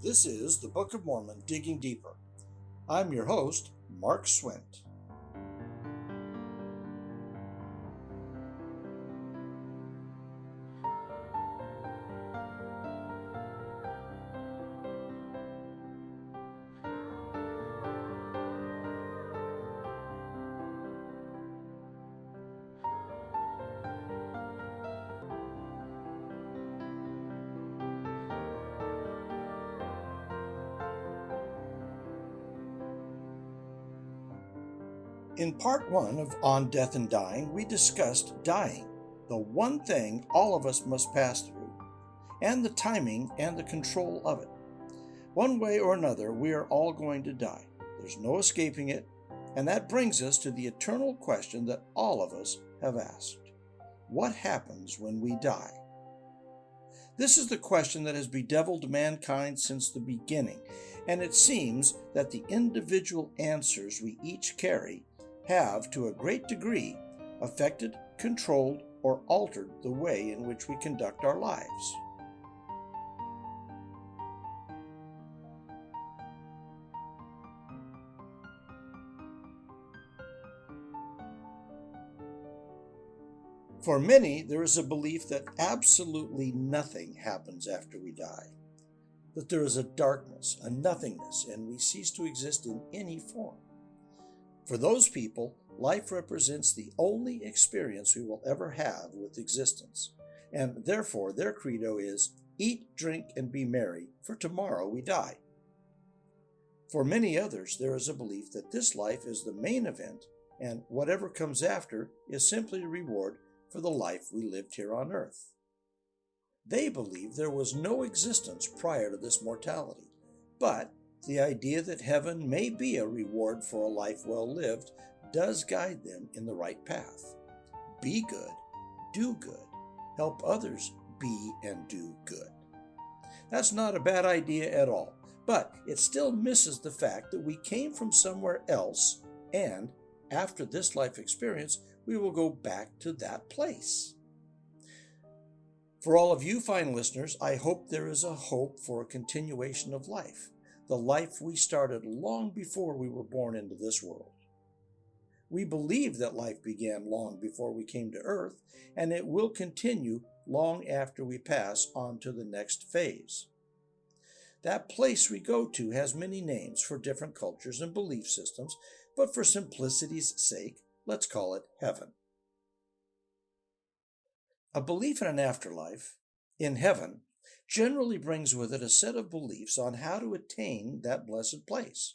This is the Book of Mormon Digging Deeper. I'm your host, Mark Swint. In part one of On Death and Dying, we discussed dying, the one thing all of us must pass through, and the timing and the control of it. One way or another, we are all going to die. There's no escaping it, and that brings us to the eternal question that all of us have asked. What happens when we die? This is the question that has bedeviled mankind since the beginning, and it seems that the individual answers we each carry have, to a great degree, affected, controlled, or altered the way in which we conduct our lives. For many, there is a belief that absolutely nothing happens after we die, that there is a darkness, a nothingness, and we cease to exist in any form. For those people, life represents the only experience we will ever have with existence, and therefore their credo is, eat, drink, and be merry, for tomorrow we die. For many others, there is a belief that this life is the main event, and whatever comes after is simply a reward for the life we lived here on earth. They believe there was no existence prior to this mortality, but the idea that heaven may be a reward for a life well lived does guide them in the right path. Be good, do good, help others be and do good. That's not a bad idea at all, but it still misses the fact that we came from somewhere else, and after this life experience, we will go back to that place. For all of you fine listeners, I hope there is a hope for a continuation of life, the life we started long before we were born into this world. We believe that life began long before we came to earth, and it will continue long after we pass on to the next phase. That place we go to has many names for different cultures and belief systems, but for simplicity's sake, let's call it heaven. A belief in an afterlife, in heaven, generally brings with it a set of beliefs on how to attain that blessed place.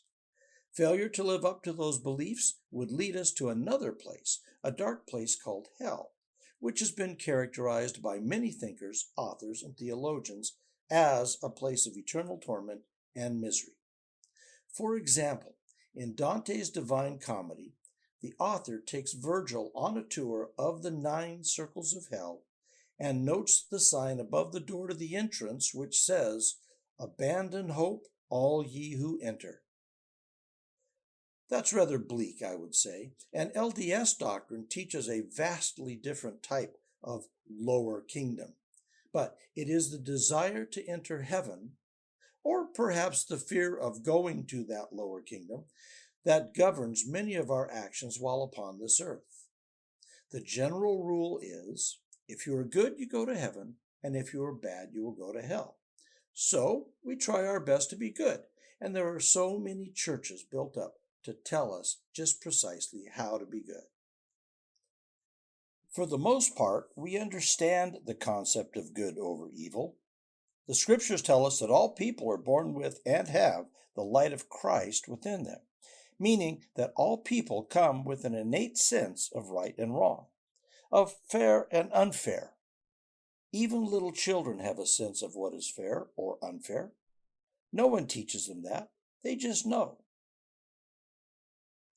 Failure to live up to those beliefs would lead us to another place, a dark place called hell, which has been characterized by many thinkers, authors, and theologians as a place of eternal torment and misery. For example, in Dante's Divine Comedy, the author takes Virgil on a tour of the 9 circles of hell and notes the sign above the door to the entrance which says, "Abandon hope, all ye who enter." That's rather bleak, I would say, and LDS doctrine teaches a vastly different type of lower kingdom. But it is the desire to enter heaven, or perhaps the fear of going to that lower kingdom, that governs many of our actions while upon this earth. The general rule is, if you are good, you go to heaven, and if you are bad, you will go to hell. So we try our best to be good, and there are so many churches built up to tell us just precisely how to be good. For the most part, we understand the concept of good over evil. The scriptures tell us that all people are born with and have the light of Christ within them, meaning that all people come with an innate sense of right and wrong, of fair and unfair. Even little children have a sense of what is fair or unfair. No one teaches them that. They just know.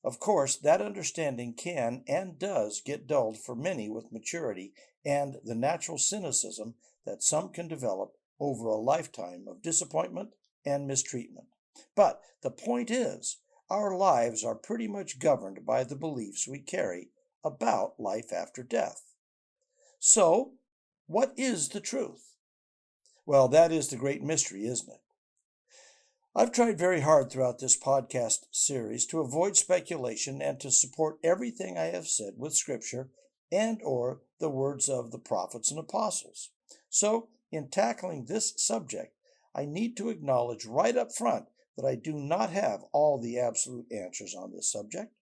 Of course, that understanding can and does get dulled for many with maturity and the natural cynicism that some can develop over a lifetime of disappointment and mistreatment. But the point is, our lives are pretty much governed by the beliefs we carry about life after death. So, what is the truth? Well, that is the great mystery, isn't it? I've tried very hard throughout this podcast series to avoid speculation and to support everything I have said with Scripture and or the words of the prophets and apostles. So, in tackling this subject, I need to acknowledge right up front that I do not have all the absolute answers on this subject.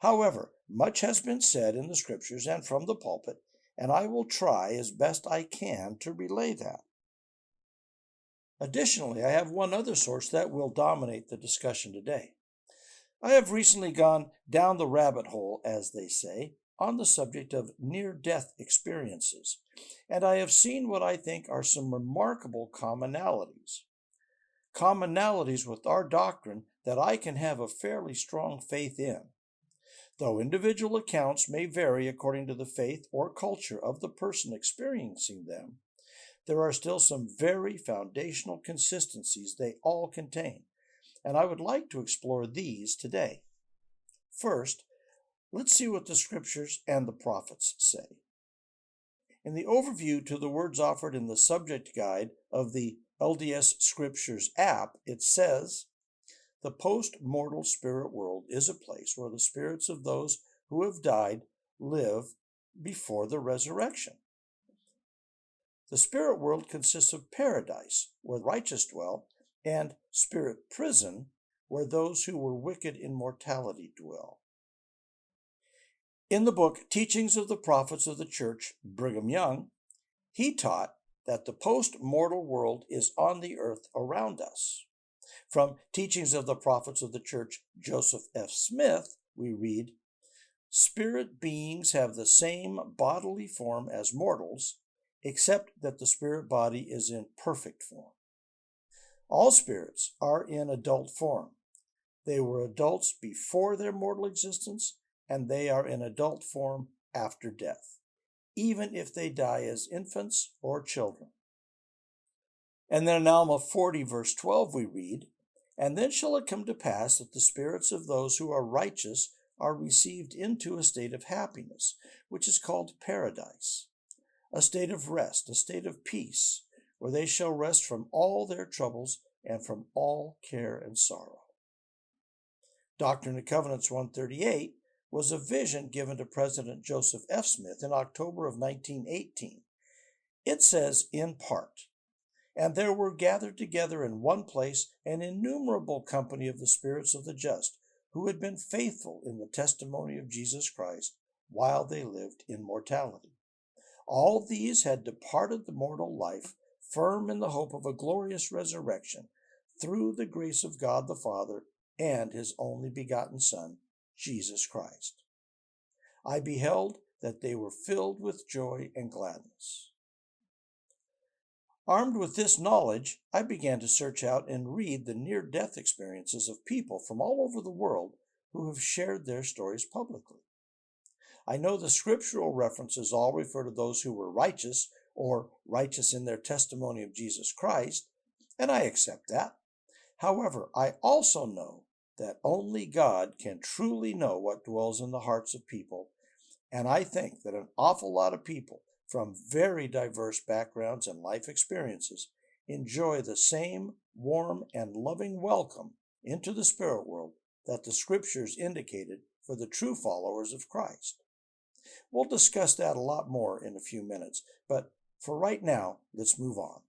However, much has been said in the Scriptures and from the pulpit, and I will try as best I can to relay that. Additionally, I have one other source that will dominate the discussion today. I have recently gone down the rabbit hole, as they say, on the subject of near-death experiences, and I have seen what I think are some remarkable commonalities. Commonalities with our doctrine that I can have a fairly strong faith in. Though individual accounts may vary according to the faith or culture of the person experiencing them, there are still some very foundational consistencies they all contain, and I would like to explore these today. First, let's see what the Scriptures and the prophets say. In the overview to the words offered in the subject guide of the LDS Scriptures app, it says, "The post-mortal spirit world is a place where the spirits of those who have died live before the resurrection. The spirit world consists of paradise, where the righteous dwell, and spirit prison, where those who were wicked in mortality dwell." In the book Teachings of the Prophets of the Church, Brigham Young, he taught that the post-mortal world is on the earth around us. From Teachings of the Prophets of the Church, Joseph F. Smith, we read, "Spirit beings have the same bodily form as mortals, except that the spirit body is in perfect form. All spirits are in adult form. They were adults before their mortal existence, and they are in adult form after death, even if they die as infants or children." And then in Alma 40, verse 12, we read, "And then shall it come to pass that the spirits of those who are righteous are received into a state of happiness, which is called paradise, a state of rest, a state of peace, where they shall rest from all their troubles and from all care and sorrow." Doctrine and Covenants 138 was a vision given to President Joseph F. Smith in October of 1918. It says, in part, "And there were gathered together in one place an innumerable company of the spirits of the just, who had been faithful in the testimony of Jesus Christ while they lived in mortality. All these had departed the mortal life, firm in the hope of a glorious resurrection, through the grace of God the Father and his only begotten Son, Jesus Christ. I beheld that they were filled with joy and gladness." Armed with this knowledge, I began to search out and read the near-death experiences of people from all over the world who have shared their stories publicly. I know the scriptural references all refer to those who were righteous or righteous in their testimony of Jesus Christ, and I accept that. However, I also know that only God can truly know what dwells in the hearts of people, and I think that an awful lot of people from very diverse backgrounds and life experiences enjoy the same warm and loving welcome into the spirit world that the Scriptures indicated for the true followers of Christ. We'll discuss that a lot more in a few minutes, but for right now, let's move on.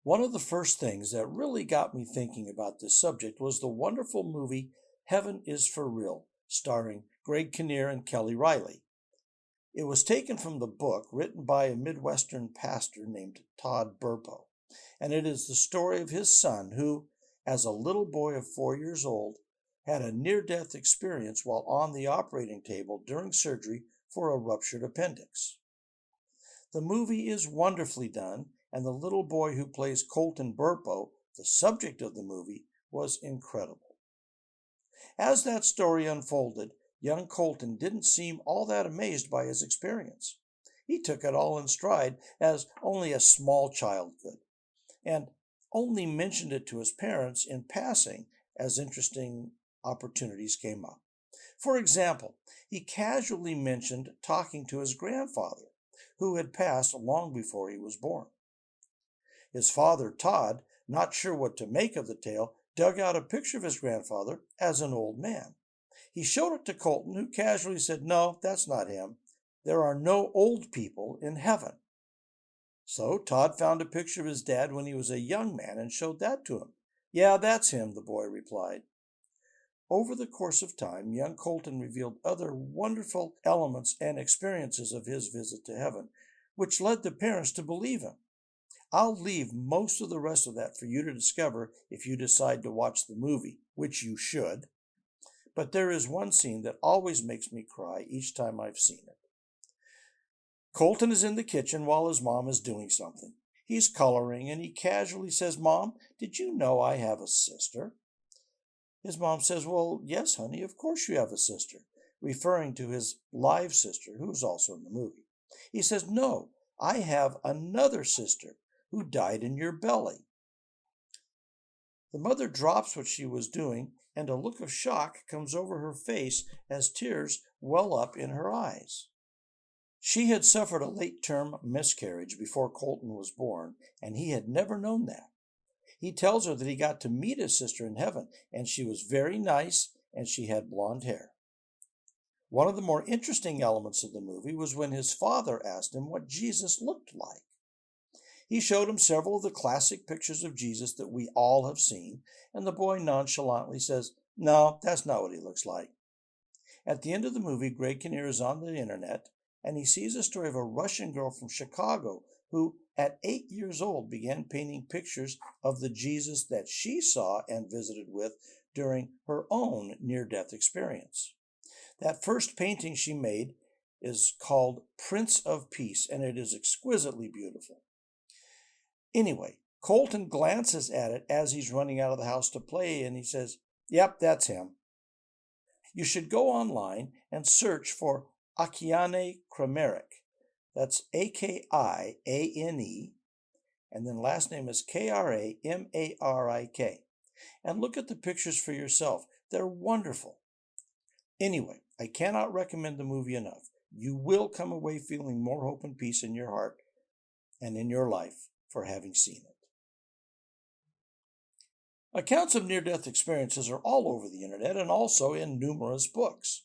One of the first things that really got me thinking about this subject was the wonderful movie Heaven is for Real, starring Greg Kinnear and Kelly Riley. It was taken from the book written by a Midwestern pastor named Todd Burpo, and it is the story of his son who, as a little boy of 4 years old, had a near-death experience while on the operating table during surgery for a ruptured appendix. The movie is wonderfully done, and the little boy who plays Colton Burpo, the subject of the movie, was incredible. As that story unfolded, young Colton didn't seem all that amazed by his experience. He took it all in stride, as only a small child could, and only mentioned it to his parents in passing as interesting opportunities came up. For example, he casually mentioned talking to his grandfather, who had passed long before he was born. His father, Todd, not sure what to make of the tale, dug out a picture of his grandfather as an old man. He showed it to Colton, who casually said, "No, that's not him. There are no old people in heaven." So Todd found a picture of his dad when he was a young man and showed that to him. "Yeah, that's him," the boy replied. Over the course of time, young Colton revealed other wonderful elements and experiences of his visit to heaven, which led the parents to believe him. I'll leave most of the rest of that for you to discover if you decide to watch the movie, which you should. But there is one scene that always makes me cry each time I've seen it. Colton is in the kitchen while his mom is doing something. He's coloring and he casually says, "Mom, did you know I have a sister?" His mom says, "Well, yes, honey, of course you have a sister," referring to his live sister, who's also in the movie. He says, "No, I have another sister who died in your belly." The mother drops what she was doing, and a look of shock comes over her face as tears well up in her eyes. She had suffered a late-term miscarriage before Colton was born, and he had never known that. He tells her that he got to meet his sister in heaven, and she was very nice, and she had blonde hair. One of the more interesting elements of the movie was when his father asked him what Jesus looked like. He showed him several of the classic pictures of Jesus that we all have seen, and the boy nonchalantly says, "No, that's not what he looks like." At the end of the movie, Greg Kinnear is on the internet, and he sees a story of a Russian girl from Chicago who, at 8 years old, began painting pictures of the Jesus that she saw and visited with during her own near-death experience. That first painting she made is called Prince of Peace, and it is exquisitely beautiful. Anyway, Colton glances at it as he's running out of the house to play, and he says, "Yep, that's him." You should go online and search for Akiane Krameric. That's Akiane, and then last name is Kramarik. And look at the pictures for yourself. They're wonderful. Anyway, I cannot recommend the movie enough. You will come away feeling more hope and peace in your heart and in your life for having seen it. Accounts of near-death experiences are all over the internet and also in numerous books.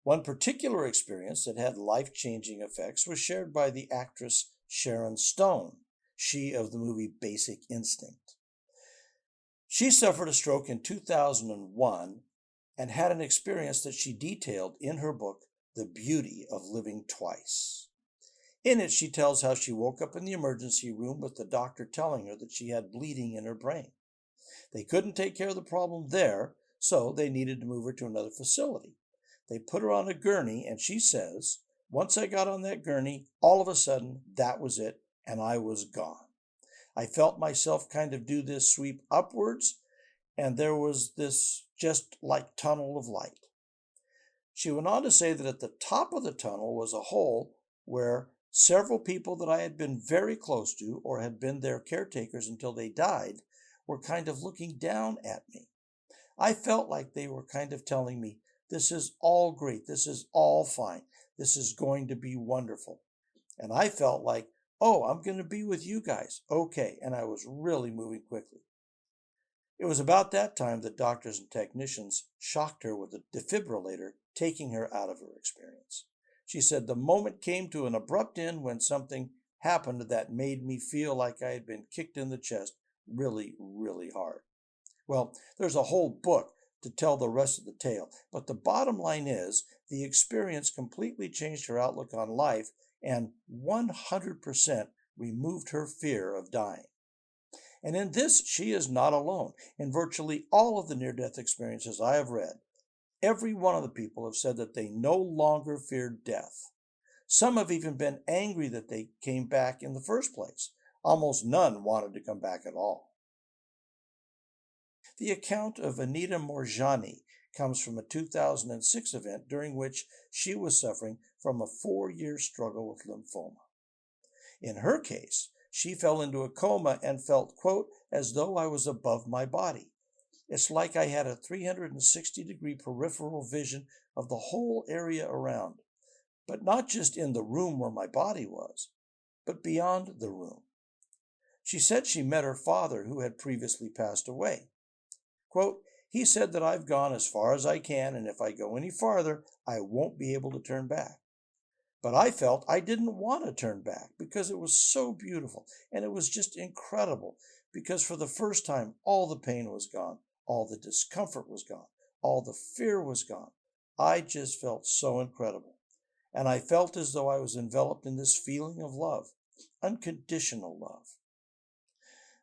One particular experience that had life-changing effects was shared by the actress Sharon Stone, she of the movie Basic Instinct. She suffered a stroke in 2001 and had an experience that she detailed in her book, The Beauty of Living Twice. In it, she tells how she woke up in the emergency room with the doctor telling her that she had bleeding in her brain. They couldn't take care of the problem there, so they needed to move her to another facility. They put her on a gurney, and she says, "Once I got on that gurney, all of a sudden, that was it, and I was gone. I felt myself kind of do this sweep upwards, and there was this just like tunnel of light." She went on to say that at the top of the tunnel was a hole where several people that I had been very close to or had been their caretakers until they died were kind of looking down at me. I felt like they were kind of telling me, "This is all great. This is all fine. This is going to be wonderful." And I felt like, "Oh, I'm going to be with you guys. Okay." And I was really moving quickly. It was about that time that doctors and technicians shocked her with a defibrillator, taking her out of her experience. She said, "The moment came to an abrupt end when something happened that made me feel like I had been kicked in the chest really, really hard." Well, there's a whole book to tell the rest of the tale, but the bottom line is the experience completely changed her outlook on life and 100% removed her fear of dying. And in this, she is not alone. In virtually all of the near-death experiences I have read, every one of the people have said that they no longer feared death. Some have even been angry that they came back in the first place. Almost none wanted to come back at all. The account of Anita Morjani comes from a 2006 event during which she was suffering from a 4-year struggle with lymphoma. In her case, she fell into a coma and felt, quote, "as though I was above my body. It's like I had a 360-degree peripheral vision of the whole area around, but not just in the room where my body was, but beyond the room." She said she met her father, who had previously passed away. Quote, he said that I've gone as far as I can, and if I go any farther, I won't be able to turn back. But I felt I didn't want to turn back because it was so beautiful, and it was just incredible because for the first time, all the pain was gone, all the discomfort was gone, all the fear was gone. I just felt so incredible. And I felt as though I was enveloped in this feeling of love, unconditional love.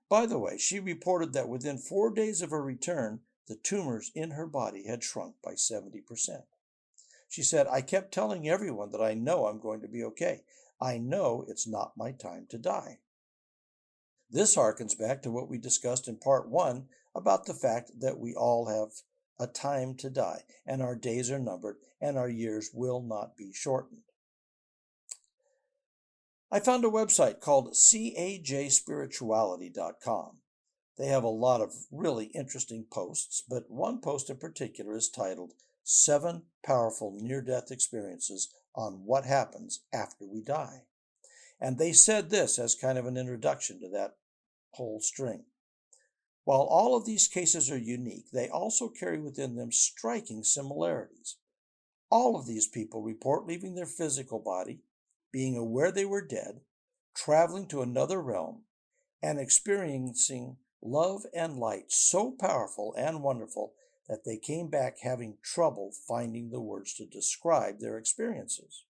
By the way, she reported that within 4 days of her return, the tumors in her body had shrunk by 70%. She said, I kept telling everyone that I know I'm going to be okay. I know it's not my time to die. This harkens back to what we discussed in part 1 about the fact that we all have a time to die, and our days are numbered, and our years will not be shortened. I found a website called cajspirituality.com. They have a lot of really interesting posts, but one post in particular is titled 7 Powerful Near-Death Experiences on What Happens After We Die. And they said this as kind of an introduction to that whole string. While all of these cases are unique, they also carry within them striking similarities. All of these people report leaving their physical body, being aware they were dead, traveling to another realm, and experiencing love and light so powerful and wonderful that they came back having trouble finding the words to describe their experiences.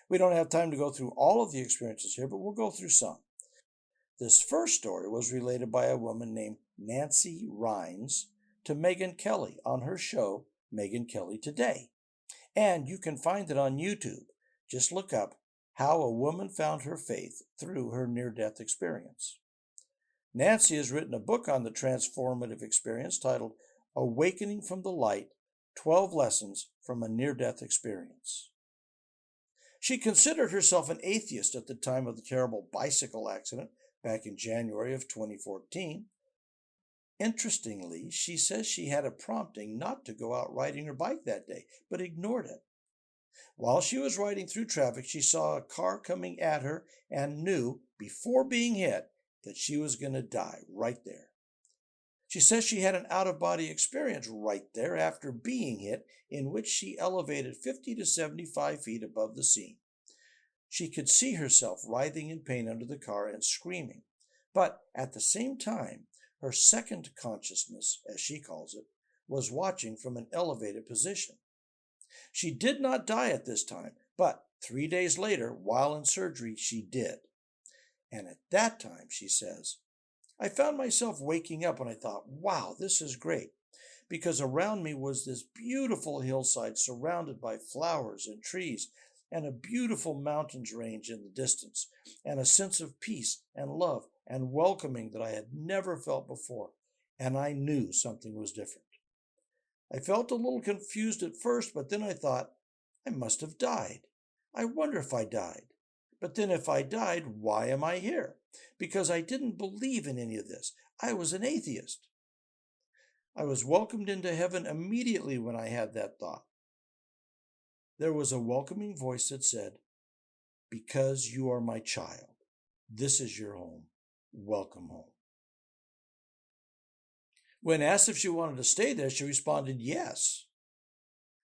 We don't have time to go through all of the experiences here, but we'll go through some. This first story was related by a woman named Nancy Rhines to Megyn Kelly on her show, Megyn Kelly Today. And you can find it on YouTube. Just look up How a Woman Found Her Faith Through Her Near-Death Experience. Nancy has written a book on the transformative experience titled Awakening from the Light, 12 Lessons from a Near-Death Experience. She considered herself an atheist at the time of the terrible bicycle accident back in January of 2014. Interestingly, she says she had a prompting not to go out riding her bike that day, but ignored it. While she was riding through traffic, she saw a car coming at her and knew, before being hit, that she was going to die right there. She says she had an out-of-body experience right there after being hit, in which she elevated 50 to 75 feet above the scene. She could see herself writhing in pain under the car and screaming, but at the same time, her second consciousness, as she calls it, was watching from an elevated position. She did not die at this time, but 3 days later, while in surgery, she did. And at that time, she says, I found myself waking up and I thought, wow, this is great, because around me was this beautiful hillside surrounded by flowers and trees, and a beautiful mountains range in the distance, and a sense of peace and love and welcoming that I had never felt before, and I knew something was different. I felt a little confused at first, but then I thought, I must have died. I wonder if I died. But then if I died, why am I here? Because I didn't believe in any of this. I was an atheist. I was welcomed into heaven immediately when I had that thought. There was a welcoming voice that said, because you are my child, this is your home. Welcome home. When asked if she wanted to stay there, she responded, yes.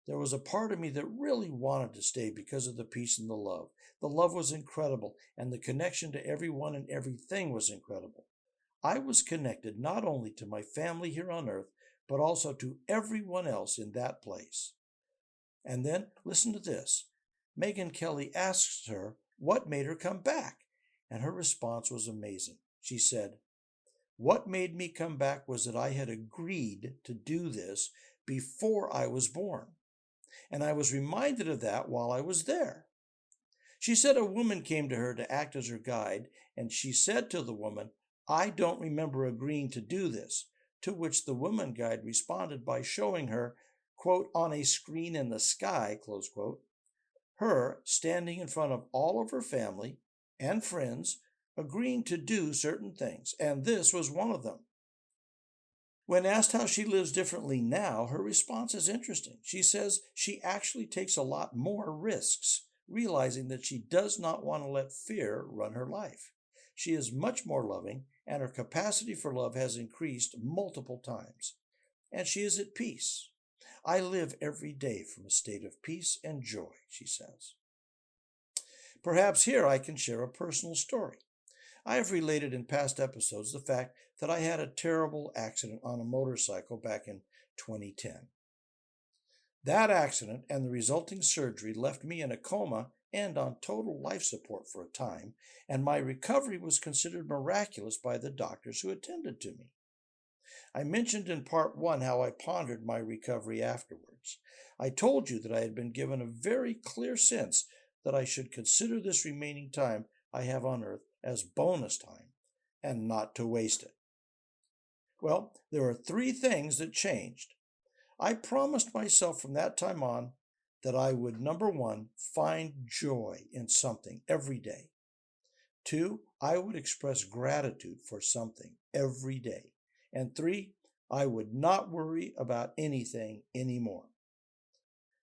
There was a part of me that really wanted to stay because of the peace and the love. The love was incredible, and the connection to everyone and everything was incredible. I was connected not only to my family here on earth, but also to everyone else in that place. And then, listen to this. Megyn Kelly asked her what made her come back, and her response was amazing. She said, what made me come back was that I had agreed to do this before I was born, and I was reminded of that while I was there. She said a woman came to her to act as her guide, and she said to the woman, I don't remember agreeing to do this, to which the woman guide responded by showing her, quote, on a screen in the sky, close quote, her standing in front of all of her family and friends, agreeing to do certain things, and this was one of them. When asked how she lives differently now, her response is interesting. She says she actually takes a lot more risks, realizing that she does not want to let fear run her life. She is much more loving, and her capacity for love has increased multiple times. And she is at peace. I live every day from a state of peace and joy, she says. Perhaps here I can share a personal story. I have related in past episodes the fact that I had a terrible accident on a motorcycle back in 2010. That accident and the resulting surgery left me in a coma and on total life support for a time, and my recovery was considered miraculous by the doctors who attended to me. I mentioned in part 1 how I pondered my recovery afterwards. I told you that I had been given a very clear sense that I should consider this remaining time I have on earth as bonus time and not to waste it. Well, there are 3 things that changed. I promised myself from that time on that I would, number 1, find joy in something every day. 2, I would express gratitude for something every day. And 3, I would not worry about anything anymore.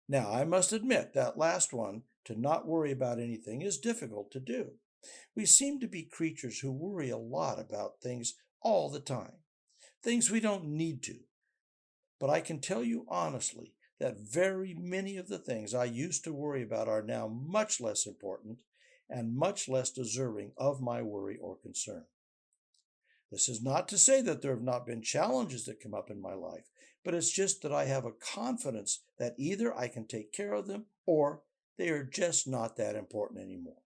Now, I must admit that last one, to not worry about anything, is difficult to do. We seem to be creatures who worry a lot about things all the time, things we don't need to. But I can tell you honestly that very many of the things I used to worry about are now much less important and much less deserving of my worry or concern. This is not to say that there have not been challenges that come up in my life, but it's just that I have a confidence that either I can take care of them or they are just not that important anymore.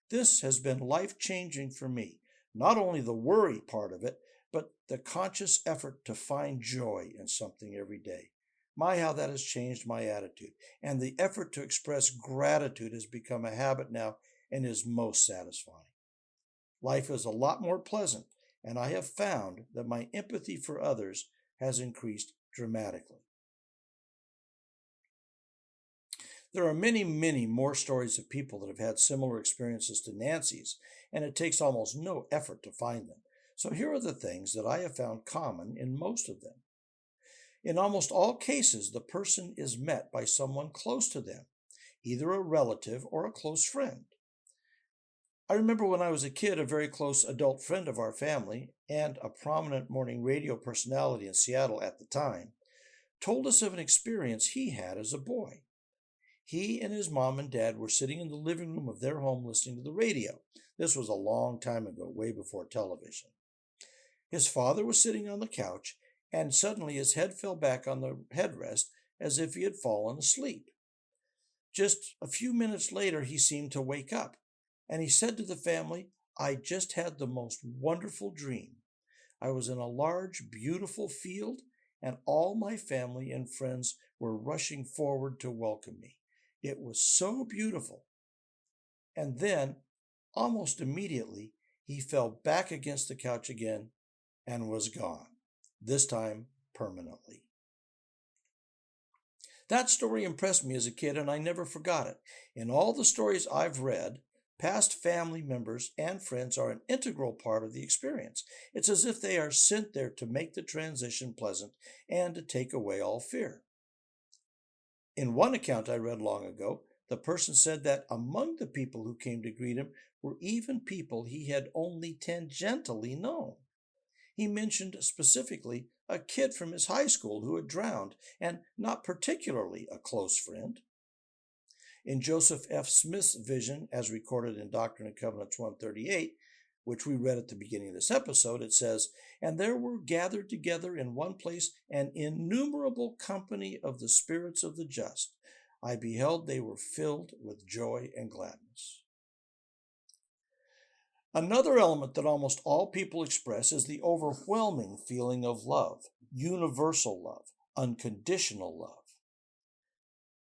This has been life-changing for me, not only the worry part of it, but the conscious effort to find joy in something every day. My, how that has changed my attitude. And the effort to express gratitude has become a habit now and is most satisfying. Life is a lot more pleasant, and I have found that my empathy for others has increased dramatically. There are many, many more stories of people that have had similar experiences to Nancy's, and it takes almost no effort to find them. So here are the things that I have found common in most of them. In almost all cases, the person is met by someone close to them, either a relative or a close friend. I remember when I was a kid, a very close adult friend of our family and a prominent morning radio personality in Seattle at the time told us of an experience he had as a boy. He and his mom and dad were sitting in the living room of their home listening to the radio. This was a long time ago, way before television. His father was sitting on the couch, and suddenly his head fell back on the headrest as if he had fallen asleep. Just a few minutes later, he seemed to wake up, and he said to the family, "I just had the most wonderful dream. I was in a large, beautiful field, and all my family and friends were rushing forward to welcome me. It was so beautiful." And then, almost immediately, he fell back against the couch again and was gone, this time permanently. That story impressed me as a kid, and I never forgot it. In all the stories I've read, past family members and friends are an integral part of the experience. It's as if they are sent there to make the transition pleasant and to take away all fear. In one account I read long ago, the person said that among the people who came to greet him were even people he had only tangentially known. He mentioned specifically a kid from his high school who had drowned, and not particularly a close friend. In Joseph F. Smith's vision, as recorded in Doctrine and Covenants 138, which we read at the beginning of this episode, it says, "And there were gathered together in one place an innumerable company of the spirits of the just. I beheld they were filled with joy and gladness." Another element that almost all people express is the overwhelming feeling of love, universal love, unconditional love.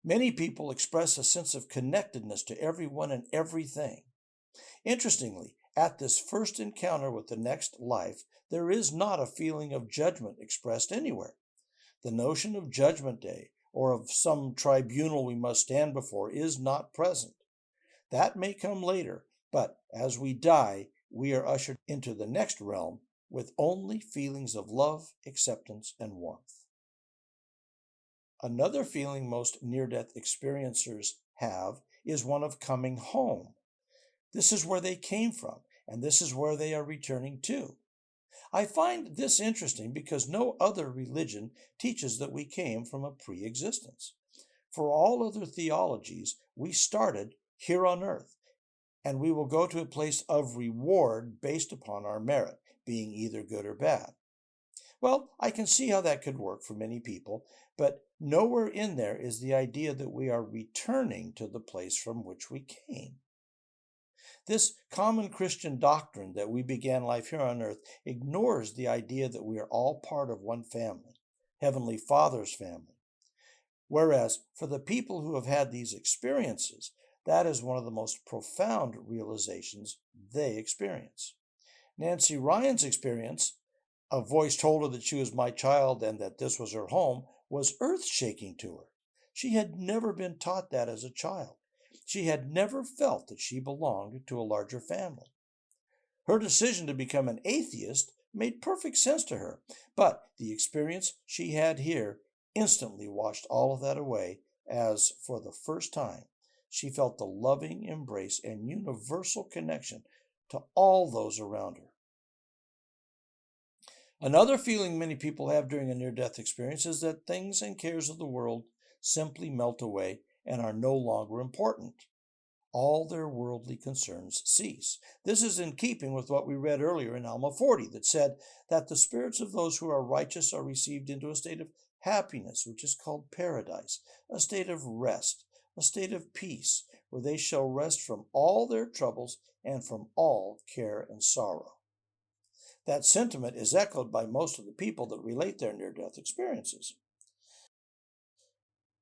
Many people express a sense of connectedness to everyone and everything. Interestingly, at this first encounter with the next life, there is not a feeling of judgment expressed anywhere. The notion of Judgment Day or of some tribunal we must stand before is not present. That may come later, but as we die, we are ushered into the next realm with only feelings of love, acceptance, and warmth. Another feeling most near-death experiencers have is one of coming home. This is where they came from, and this is where they are returning to. I find this interesting because no other religion teaches that we came from a pre-existence. For all other theologies, we started here on earth, and we will go to a place of reward based upon our merit, being either good or bad. Well, I can see how that could work for many people, but nowhere in there is the idea that we are returning to the place from which we came. This common Christian doctrine that we began life here on earth ignores the idea that we are all part of one family, Heavenly Father's family. Whereas for the people who have had these experiences, that is one of the most profound realizations they experience. Nancy Ryan's experience, a voice told her that she was my child and that this was her home, was earth-shaking to her. She had never been taught that as a child. She had never felt that she belonged to a larger family. Her decision to become an atheist made perfect sense to her, but the experience she had here instantly washed all of that away as, for the first time, she felt the loving embrace and universal connection to all those around her. Another feeling many people have during a near-death experience is that things and cares of the world simply melt away and are no longer important. All their worldly concerns cease. This is in keeping with what we read earlier in Alma 40 that said that the spirits of those who are righteous are received into a state of happiness, which is called paradise, a state of rest, a state of peace, where they shall rest from all their troubles and from all care and sorrow. That sentiment is echoed by most of the people that relate their near-death experiences.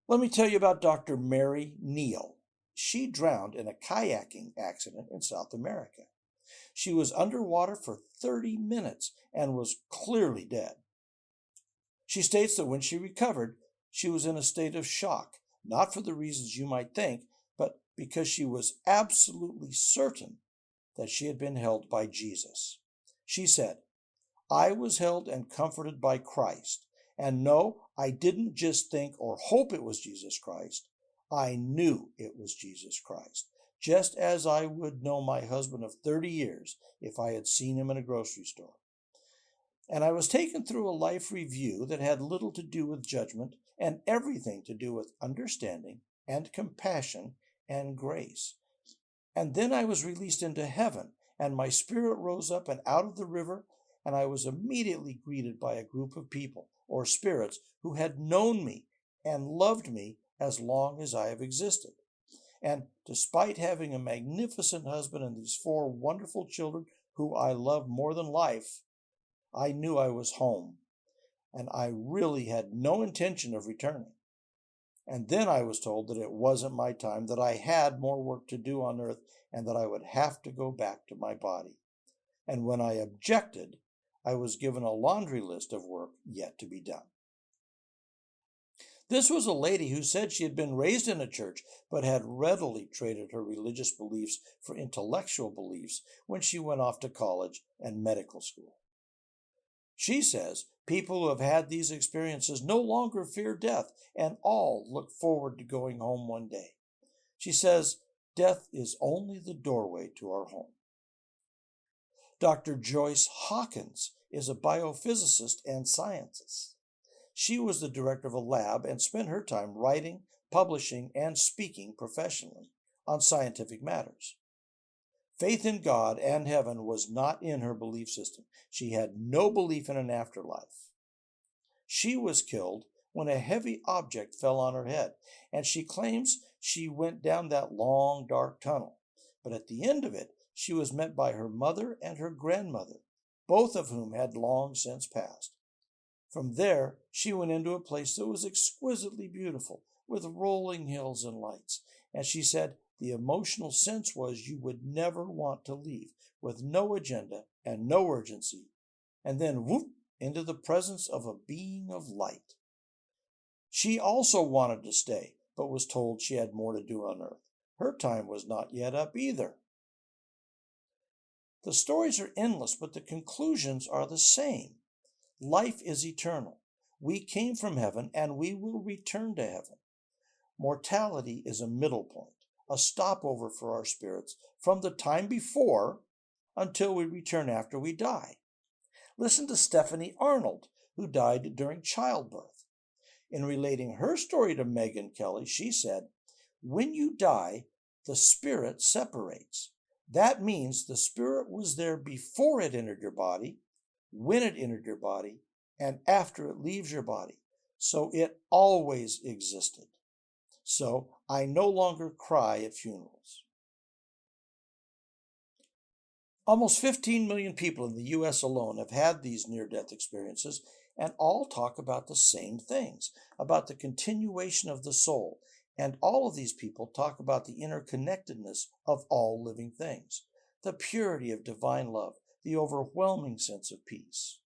Let me tell you about Dr. Mary Neal. She drowned in a kayaking accident in South America. She was underwater for 30 minutes and was clearly dead. She states that when she recovered, she was in a state of shock, not for the reasons you might think, but because she was absolutely certain that she had been held by Jesus. She said, "I was held and comforted by Christ. And no, I didn't just think or hope it was Jesus Christ. I knew it was Jesus Christ, just as I would know my husband of 30 years if I had seen him in a grocery store. And I was taken through a life review that had little to do with judgment and everything to do with understanding and compassion and grace. And then I was released into heaven, and my spirit rose up and out of the river, and I was immediately greeted by a group of people, or spirits, who had known me and loved me as long as I have existed. And despite having a magnificent husband and these 4 wonderful children who I love more than life, I knew I was home, and I really had no intention of returning. And then I was told that it wasn't my time, that I had more work to do on earth, and that I would have to go back to my body. And when I objected, I was given a laundry list of work yet to be done." This was a lady who said she had been raised in a church, but had readily traded her religious beliefs for intellectual beliefs when she went off to college and medical school. She says people who have had these experiences no longer fear death and all look forward to going home one day. She says death is only the doorway to our home. Dr. Joyce Hawkins is a biophysicist and scientist. She was the director of a lab and spent her time writing, publishing, and speaking professionally on scientific matters. Faith in God and heaven was not in her belief system. She had no belief in an afterlife. She was killed when a heavy object fell on her head, and she claims she went down that long, dark tunnel. But at the end of it, she was met by her mother and her grandmother, both of whom had long since passed. From there, she went into a place that was exquisitely beautiful, with rolling hills and lights, and she said the emotional sense was you would never want to leave, with no agenda and no urgency, and then whoop, into the presence of a being of light. She also wanted to stay, but was told she had more to do on earth. Her time was not yet up either. The stories are endless, but the conclusions are the same. Life is eternal. We came from heaven, and we will return to heaven. Mortality is a middle point, a stopover for our spirits from the time before until we return after we die. Listen to Stephanie Arnold, who died during childbirth. In relating her story to Megyn Kelly, she said, "When you die, the spirit separates. That means the spirit was there before it entered your body, when it entered your body, and after it leaves your body. So it always existed. So I no longer cry at funerals." Almost 15 million people in the U.S. alone have had these near-death experiences, and all talk about the same things, about the continuation of the soul. And all of these people talk about the interconnectedness of all living things, the purity of divine love, the overwhelming sense of peace.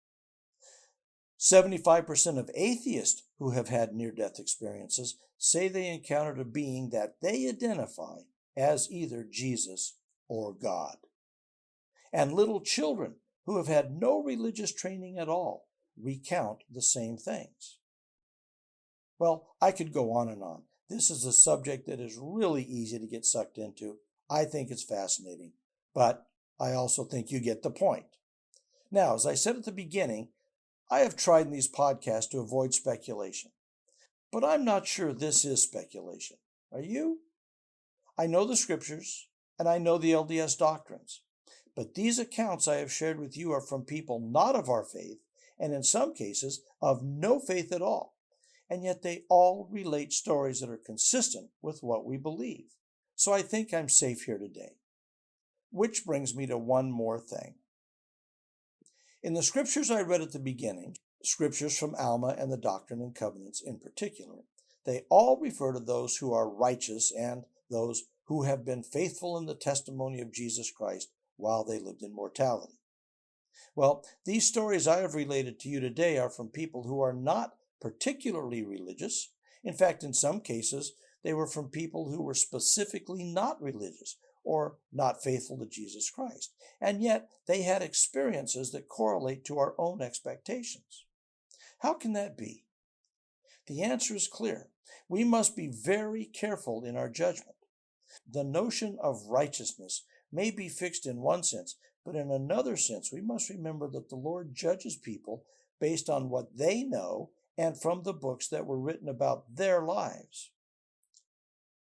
75% of atheists who have had near-death experiences say they encountered a being that they identify as either Jesus or God. And little children who have had no religious training at all recount the same things. Well, I could go on and on. This is a subject that is really easy to get sucked into. I think it's fascinating, but I also think you get the point. Now, as I said at the beginning, I have tried in these podcasts to avoid speculation, but I'm not sure this is speculation. Are you? I know the scriptures, and I know the LDS doctrines, but these accounts I have shared with you are from people not of our faith, and in some cases of no faith at all, and yet they all relate stories that are consistent with what we believe. So I think I'm safe here today. Which brings me to one more thing. In the scriptures I read at the beginning, scriptures from Alma and the Doctrine and Covenants in particular, they all refer to those who are righteous and those who have been faithful in the testimony of Jesus Christ while they lived in mortality. Well, these stories I have related to you today are from people who are not particularly religious. In fact, in some cases, they were from people who were specifically not religious or not faithful to Jesus Christ. And yet, they had experiences that correlate to our own expectations. How can that be? The answer is clear. We must be very careful in our judgment. The notion of righteousness may be fixed in one sense, but in another sense, we must remember that the Lord judges people based on what they know and from the books that were written about their lives.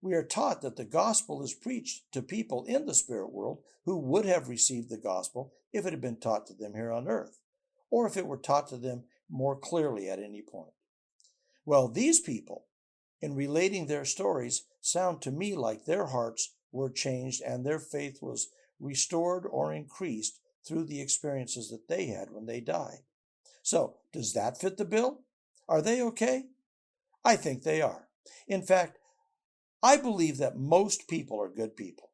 We are taught that the gospel is preached to people in the spirit world who would have received the gospel if it had been taught to them here on earth, or if it were taught to them more clearly at any point. Well, these people, in relating their stories, sound to me like their hearts were changed and their faith was restored or increased through the experiences that they had when they died. So, does that fit the bill? Are they okay? I think they are. In fact, I believe that most people are good people.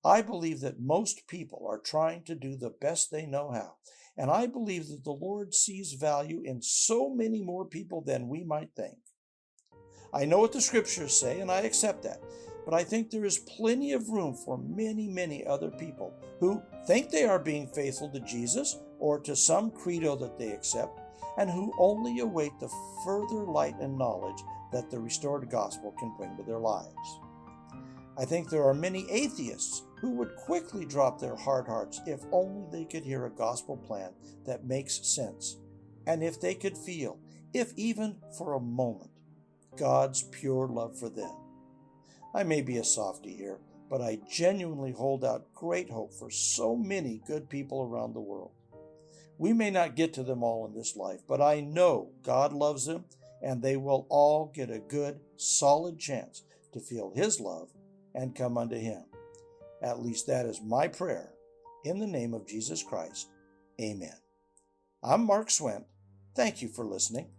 I believe that most people are trying to do the best they know how. And I believe that the Lord sees value in so many more people than we might think. I know what the scriptures say, and I accept that. But I think there is plenty of room for many, many other people who think they are being faithful to Jesus or to some credo that they accept, and who only await the further light and knowledge that the restored gospel can bring to their lives. I think there are many atheists who would quickly drop their hard hearts if only they could hear a gospel plan that makes sense, and if they could feel, if even for a moment, God's pure love for them. I may be a softy here, but I genuinely hold out great hope for so many good people around the world. We may not get to them all in this life, but I know God loves them, and they will all get a good, solid chance to feel His love and come unto Him. At least that is my prayer. In the name of Jesus Christ, amen. I'm Mark Swent. Thank you for listening.